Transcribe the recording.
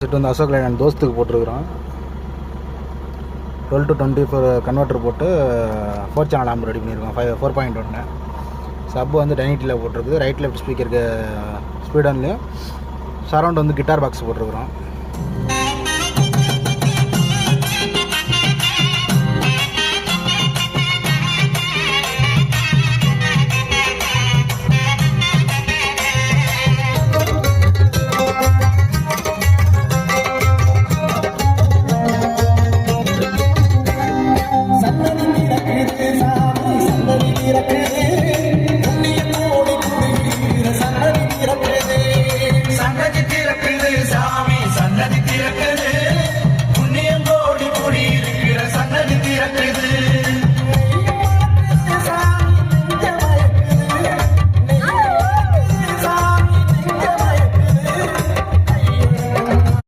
Set வந்து Ashok Leyland தோஸ்துக்கு போட்டிருக்கிறோம். 12 to 24 converter போட்டு 4 சேனல் ஆம்பு ரெடி பண்ணியிருக்கோம். 4.1 சப்பு வந்து டைனிட்டியில் போட்டிருக்குது. ரைட் லெஃப்ட் ஸ்பீக்கருக்கு ஸ்பீடன்லேயும் சரௌண்ட் வந்து கிட்டார் பாக்ஸ் போட்டிருக்கிறோம். சன்னதி திறக்குது சாமி சன்னதி